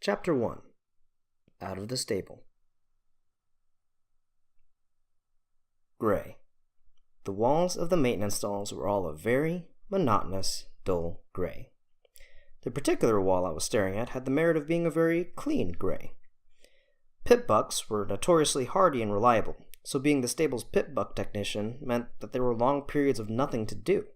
Chapter 1. Out of the Stable. Gray. The walls of the maintenance stalls were all a very monotonous, dull gray. The particular wall I was staring at had the merit of being a very clean gray. Pit bucks were notoriously hardy and reliable, so being the stable's pit buck technician meant that there were long periods of nothing to do.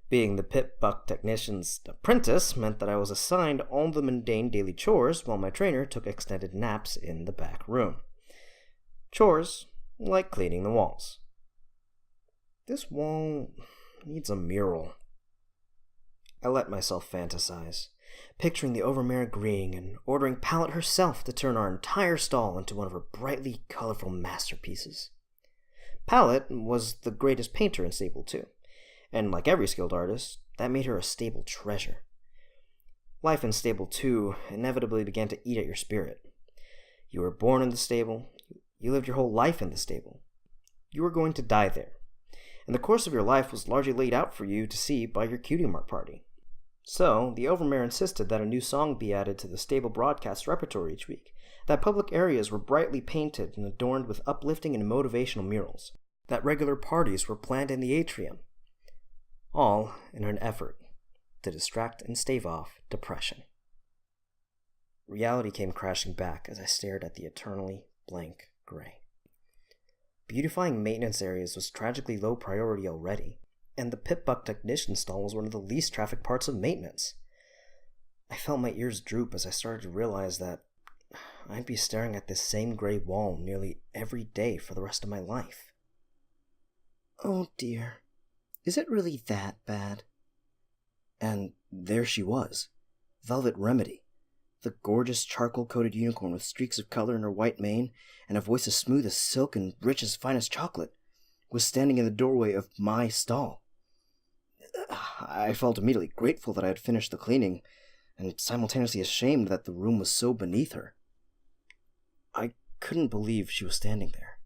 Being the pit buck technician's apprentice meant that I was assigned all the mundane daily chores while my trainer took extended naps in the back room. Chores like cleaning the walls. This wall needs a mural. I let myself fantasize, picturing the overmare agreeing and ordering Pallet herself to turn our entire stall into one of her brightly colorful masterpieces. Pallet was the greatest painter in Stable 2. And like every skilled artist, that made her a stable treasure. Life in Stable 2 inevitably began to eat at your spirit. You were born in the stable, you lived your whole life in the stable. You were going to die there, and the course of your life was largely laid out for you to see by your cutie mark party. So, the Overmare insisted that a new song be added to the stable broadcast repertoire each week, that public areas were brightly painted and adorned with uplifting and motivational murals, that regular parties were planned in the atrium, all in an effort to distract and stave off depression. Reality came crashing back as I stared at the eternally blank gray. Beautifying maintenance areas was tragically low priority already, and the pit buck technician stall was one of the least trafficked parts of maintenance. I felt my ears droop as I started to realize that I'd be staring at this same gray wall nearly every day for the rest of my life. Oh dear. Is it really that bad? And there she was, Velvet Remedy, the gorgeous charcoal-coated unicorn with streaks of color in her white mane and a voice as smooth as silk and rich as finest chocolate, was standing in the doorway of my stall. I felt immediately grateful that I had finished the cleaning, and simultaneously ashamed that the room was so beneath her. I couldn't believe she was standing there.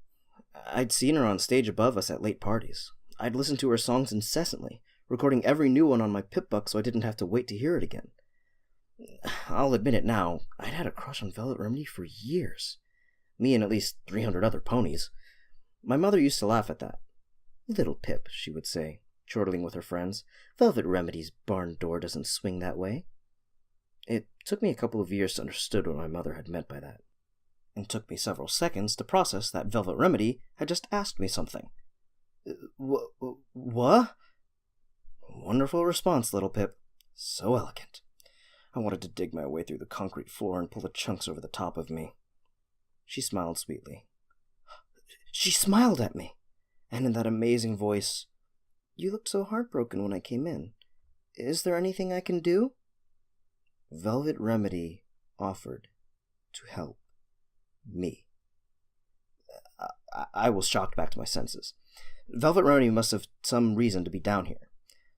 I'd seen her on stage above us at late parties. I'd listened to her songs incessantly, recording every new one on my pip-buck so I didn't have to wait to hear it again. I'll admit it now, I'd had a crush on Velvet Remedy for years. Me and at least 300 other ponies. My mother used to laugh at that. "Little Pip," she would say, chortling with her friends, "Velvet Remedy's barn door doesn't swing that way." It took me a couple of years to understand what my mother had meant by that. And took me several seconds to process that Velvet Remedy had just asked me something. What? Wonderful response, little Pip. So elegant. I wanted to dig my way through the concrete floor and pull the chunks over the top of me. She smiled sweetly. She smiled at me, and in that amazing voice, "You looked so heartbroken when I came in. Is there anything I can do?" Velvet Remedy offered to help me. I was shocked back to my senses. Velvet Remedy must have some reason to be down here.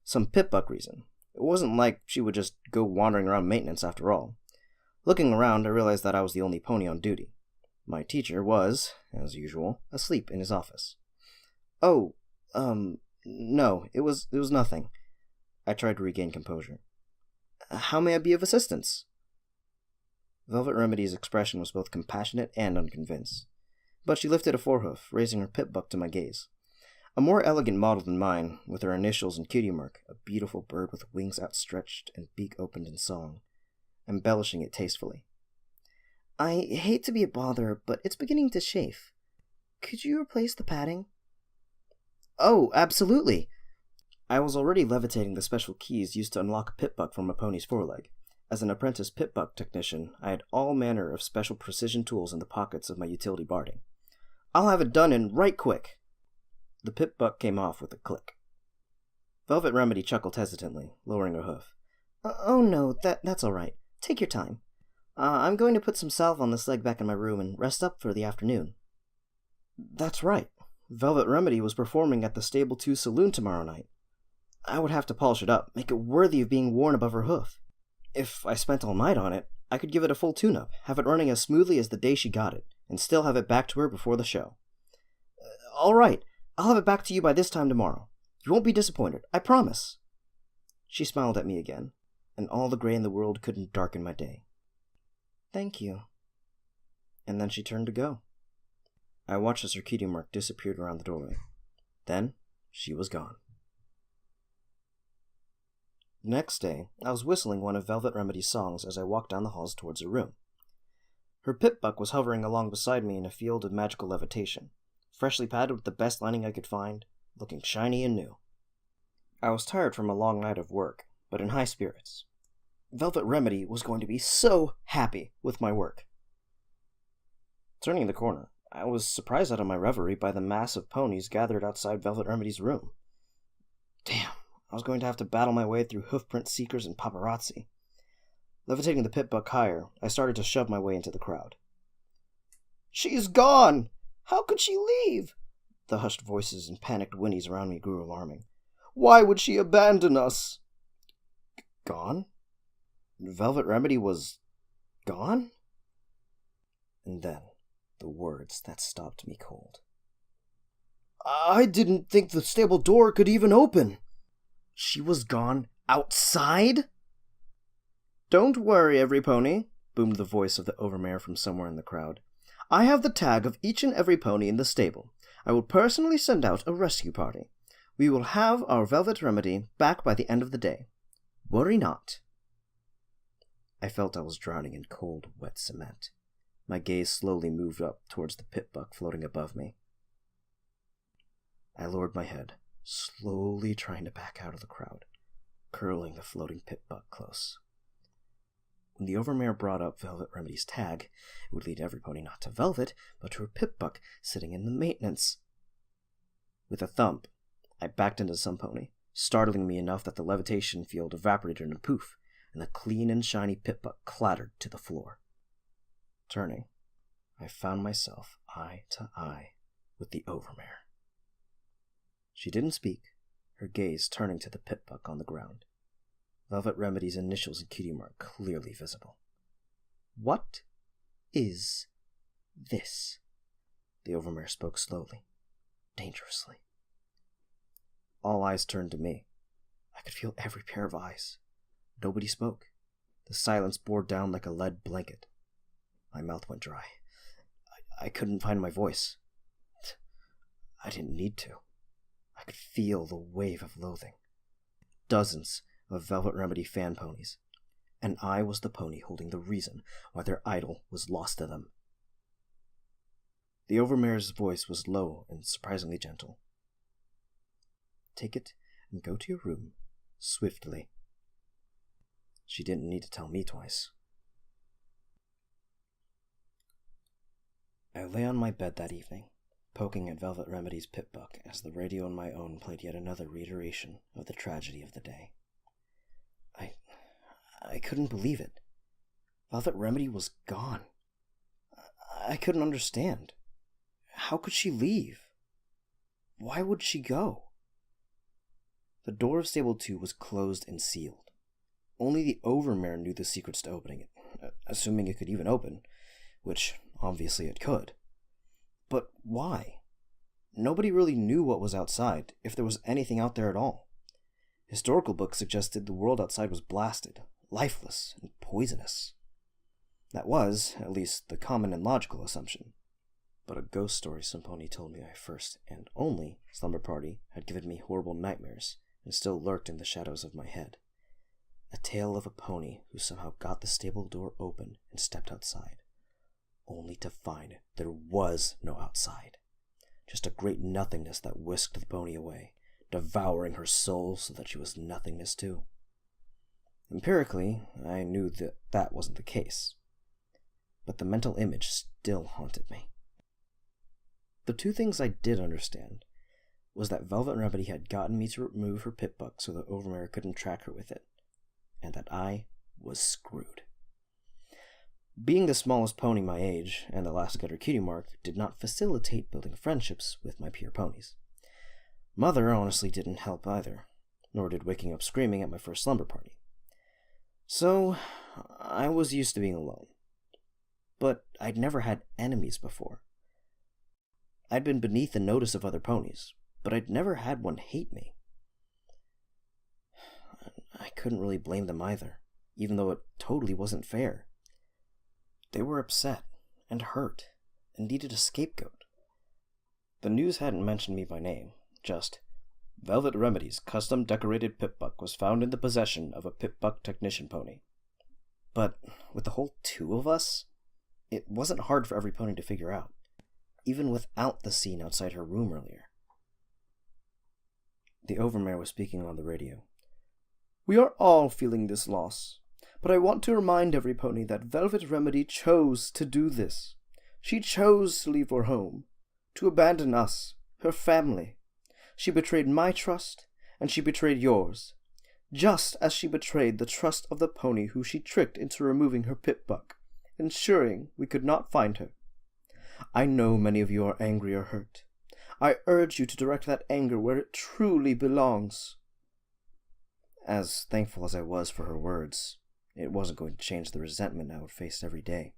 Some pit-buck reason. It wasn't like she would just go wandering around maintenance after all. Looking around, I realized that I was the only pony on duty. My teacher was, as usual, asleep in his office. No, it was nothing. I tried to regain composure. How may I be of assistance? Velvet Remedy's expression was both compassionate and unconvinced, but she lifted a forehoof, raising her pit-buck to my gaze. A more elegant model than mine, with her initials and cutie mark, a beautiful bird with wings outstretched and beak opened in song, embellishing it tastefully. "I hate to be a bother, but it's beginning to chafe. Could you replace the padding?" "Oh, absolutely!" I was already levitating the special keys used to unlock a pit-buck from a pony's foreleg. As an apprentice pit-buck technician, I had all manner of special precision tools in the pockets of my utility barding. "I'll have it done and right quick." The pit-buck came off with a click. Velvet Remedy chuckled hesitantly, lowering her hoof. "Oh no, that's all right. Take your time. I'm going to put some salve on this leg back in my room and rest up for the afternoon." That's right. Velvet Remedy was performing at the Stable 2 Saloon tomorrow night. I would have to polish it up, make it worthy of being worn above her hoof. If I spent all night on it, I could give it a full tune-up, have it running as smoothly as the day she got it, and still have it back to her before the show. All right. I'll have it back to you by this time tomorrow. You won't be disappointed, I promise." She smiled at me again, and all the gray in the world couldn't darken my day. Thank you. And then she turned to go. I watched as her cutie mark disappeared around the doorway. Then, she was gone. Next day, I was whistling one of Velvet Remedy's songs as I walked down the halls towards her room. Her Pip-Buck was hovering along beside me in a field of magical levitation, freshly padded with the best lining I could find, looking shiny and new. I was tired from a long night of work, but in high spirits. Velvet Remedy was going to be so happy with my work. Turning the corner, I was surprised out of my reverie by the mass of ponies gathered outside Velvet Remedy's room. Damn, I was going to have to battle my way through hoofprint seekers and paparazzi. Levitating the Pip-Buck higher, I started to shove my way into the crowd. "She's gone! How could she leave?" The hushed voices and panicked whinnies around me grew alarming. "Why would she abandon us?" Gone? Velvet Remedy was gone? And then, the words that stopped me cold. "I didn't think the stable door could even open." She was gone outside? "Don't worry, every pony," boomed the voice of the overmare from somewhere in the crowd. "I have the tag of each and every pony in the stable. I will personally send out a rescue party. We will have our Velvet Remedy back by the end of the day. Worry not." I felt I was drowning in cold, wet cement. My gaze slowly moved up towards the Pip-Buck floating above me. I lowered my head, slowly trying to back out of the crowd, curling the floating Pip-Buck close. When the overmare brought up Velvet Remedy's tag, it would lead every pony not to Velvet, but to her Pip-Buck sitting in the maintenance. With a thump, I backed into some pony, startling me enough that the levitation field evaporated in a poof, and the clean and shiny Pip-Buck clattered to the floor. Turning, I found myself eye to eye with the overmare. She didn't speak, her gaze turning to the Pip-Buck on the ground. Velvet Remedy's initials and cutie mark clearly visible. "What is this?" The overmare spoke slowly, dangerously. All eyes turned to me. I could feel every pair of eyes. Nobody spoke. The silence bore down like a lead blanket. My mouth went dry. I couldn't find my voice. I didn't need to. I could feel the wave of loathing. Dozens of Velvet Remedy fan ponies, and I was the pony holding the reason why their idol was lost to them. The overmare's voice was low and surprisingly gentle. "Take it and go to your room, swiftly." She didn't need to tell me twice. I lay on my bed that evening, poking at Velvet Remedy's Pip-Buck as the radio on my own played yet another reiteration of the tragedy of the day. I couldn't believe it. Velvet Remedy was gone. I couldn't understand. How could she leave? Why would she go? The door of Stable 2 was closed and sealed. Only the overmare knew the secrets to opening it, assuming it could even open, which obviously it could. But why? Nobody really knew what was outside, if there was anything out there at all. Historical books suggested the world outside was blasted, lifeless, and poisonous. That was, at least, the common and logical assumption. But a ghost story some pony told me my first and only slumber party had given me horrible nightmares and still lurked in the shadows of my head. A tale of a pony who somehow got the stable door open and stepped outside, only to find there was no outside. Just a great nothingness that whisked the pony away, devouring her soul so that she was nothingness too. Empirically, I knew that wasn't the case, but the mental image still haunted me. The two things I did understand was that Velvet Remedy had gotten me to remove her Pip-Buck so the overmare couldn't track her with it, and that I was screwed. Being the smallest pony my age, and the last to get her cutie mark, did not facilitate building friendships with my peer ponies. Mother honestly didn't help either, nor did waking up screaming at my first slumber party. So, I was used to being alone. But I'd never had enemies before. I'd been beneath the notice of other ponies, but I'd never had one hate me. I couldn't really blame them either, even though it totally wasn't fair. They were upset and hurt and needed a scapegoat. The news hadn't mentioned me by name, just Velvet Remedy's custom-decorated Pip-Buck was found in the possession of a Pip-Buck technician pony. But with the whole two of us, it wasn't hard for every pony to figure out, even without the scene outside her room earlier. The Overmare was speaking on the radio. "We are all feeling this loss, but I want to remind every pony that Velvet Remedy chose to do this. She chose to leave her home, to abandon us, her family. She betrayed my trust, and she betrayed yours, just as she betrayed the trust of the pony who she tricked into removing her Pip-Buck, ensuring we could not find her. I know many of you are angry or hurt. I urge you to direct that anger where it truly belongs." As thankful as I was for her words, it wasn't going to change the resentment I would face every day,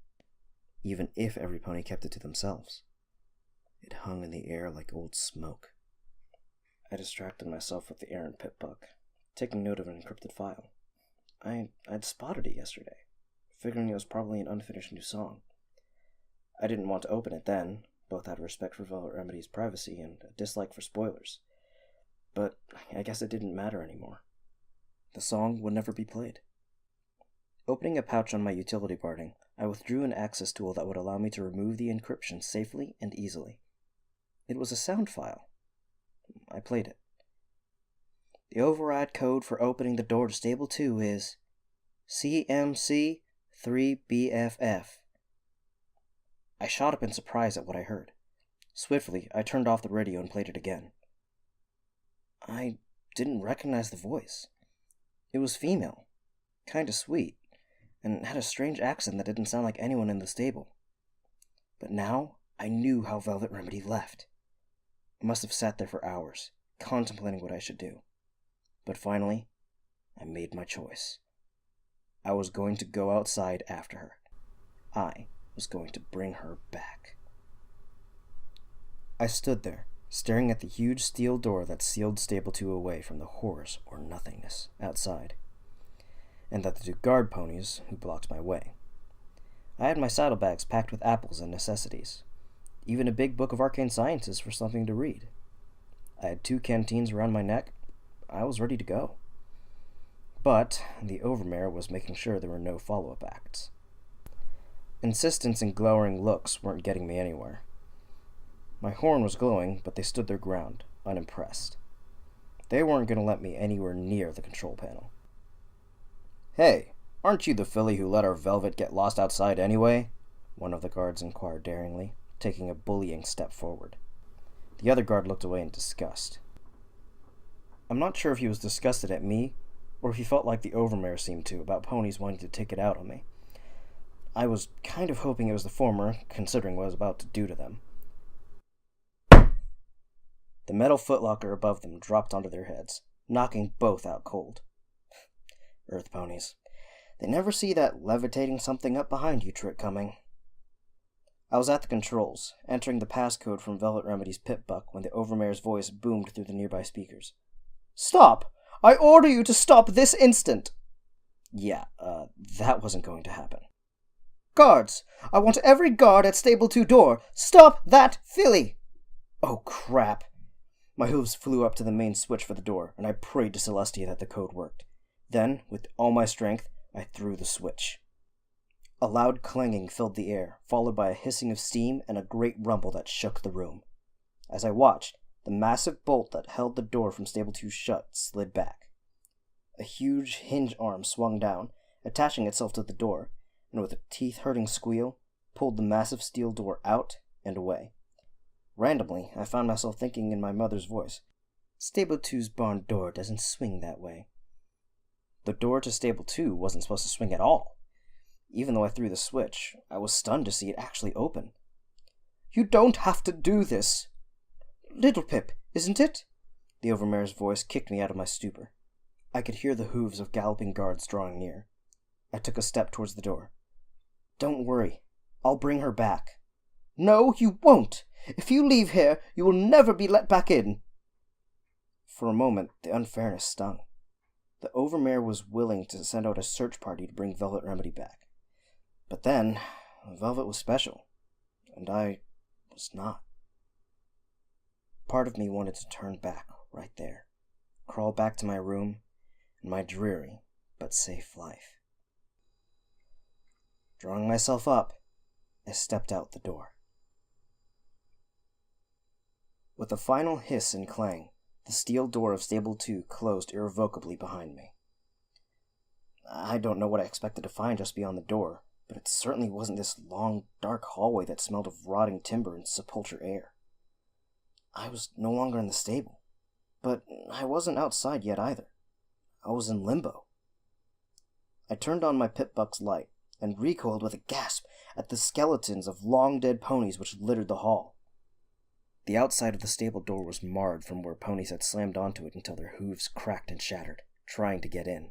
even if every pony kept it to themselves. It hung in the air like old smoke. I distracted myself with the errant Pip-Buck, taking note of an encrypted file. I'd spotted it yesterday, figuring it was probably an unfinished new song. I didn't want to open it then, both out of respect for Velvet Remedy's privacy and a dislike for spoilers. But I guess it didn't matter anymore. The song would never be played. Opening a pouch on my utility barding, I withdrew an access tool that would allow me to remove the encryption safely and easily. It was a sound file. I played it. "The override code for opening the door to Stable 2 is CMC3BFF. I shot up in surprise at what I heard. Swiftly, I turned off the radio and played it again. I didn't recognize the voice. It was female, kinda sweet, and had a strange accent that didn't sound like anyone in the stable. But now I knew how Velvet Remedy left. I must have sat there for hours, contemplating what I should do. But finally, I made my choice. I was going to go outside after her. I was going to bring her back. I stood there, staring at the huge steel door that sealed Stable 2 away from the horrors or nothingness outside, and at the two guard ponies who blocked my way. I had my saddlebags packed with apples and necessities, even a big book of arcane sciences for something to read. I had 2 canteens around my neck. I was ready to go. But the Overmare was making sure there were no follow-up acts. Insistence and glowering looks weren't getting me anywhere. My horn was glowing, but they stood their ground, unimpressed. They weren't going to let me anywhere near the control panel. "Hey, aren't you the filly who let our Velvet get lost outside anyway?" one of the guards inquired daringly, taking a bullying step forward. The other guard looked away in disgust. I'm not sure if he was disgusted at me, or if he felt like the Overmare seemed to, about ponies wanting to take it out on me. I was kind of hoping it was the former, considering what I was about to do to them. The metal footlocker above them dropped onto their heads, knocking both out cold. Earth ponies. They never see that levitating something up behind you trick coming. I was at the controls, entering the passcode from Velvet Remedy's Pip-Buck when the Overmare's voice boomed through the nearby speakers. "Stop! I order you to stop this instant!" Yeah, that wasn't going to happen. "Guards! I want every guard at Stable 2 door! Stop that filly!" Oh, crap! My hooves flew up to the main switch for the door, and I prayed to Celestia that the code worked. Then, with all my strength, I threw the switch. A loud clanging filled the air, followed by a hissing of steam and a great rumble that shook the room. As I watched, the massive bolt that held the door from Stable 2 shut slid back. A huge hinge arm swung down, attaching itself to the door, and with a teeth-hurting squeal, pulled the massive steel door out and away. Randomly, I found myself thinking in my mother's voice, "Stable 2's barn door doesn't swing that way." The door to Stable 2 wasn't supposed to swing at all. Even though I threw the switch, I was stunned to see it actually open. "You don't have to do this." "Little Pip, isn't it?" The Overmare's voice kicked me out of my stupor. I could hear the hooves of galloping guards drawing near. I took a step towards the door. "Don't worry. I'll bring her back." "No, you won't! If you leave here, you will never be let back in." For a moment, the unfairness stung. The Overmare was willing to send out a search party to bring Velvet Remedy back. But then, Velvet was special, and I was not. Part of me wanted to turn back right there, crawl back to my room and my dreary but safe life. Drawing myself up, I stepped out the door. With a final hiss and clang, the steel door of Stable 2 closed irrevocably behind me. I don't know what I expected to find just beyond the door, but it certainly wasn't this long, dark hallway that smelled of rotting timber and sepulchre air. I was no longer in the stable, but I wasn't outside yet either. I was in limbo. I turned on my pit-buck's light and recoiled with a gasp at the skeletons of long-dead ponies which littered the hall. The outside of the stable door was marred from where ponies had slammed onto it until their hooves cracked and shattered, trying to get in.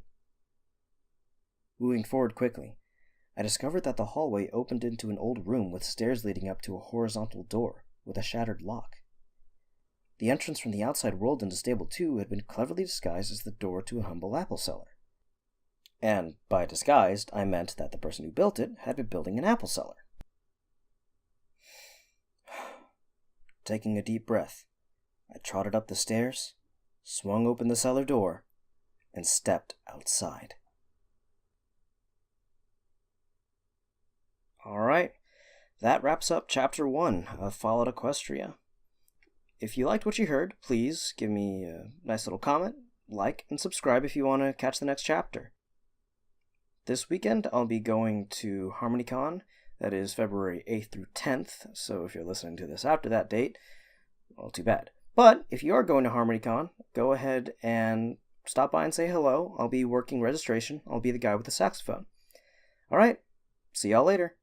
Moving forward quickly, I discovered that the hallway opened into an old room with stairs leading up to a horizontal door with a shattered lock. The entrance from the outside world into Stable 2 had been cleverly disguised as the door to a humble apple cellar. And by disguised, I meant that the person who built it had been building an apple cellar. Taking a deep breath, I trotted up the stairs, swung open the cellar door, and stepped outside. Alright, that wraps up Chapter 1 of Fallout Equestria. If you liked what you heard, please give me a nice little comment, like, and subscribe if you want to catch the next chapter. This weekend, I'll be going to HarmonyCon. That is February 8th through 10th, so if you're listening to this after that date, well, too bad. But if you are going to HarmonyCon, go ahead and stop by and say hello. I'll be working registration. I'll be the guy with the saxophone. Alright, see y'all later.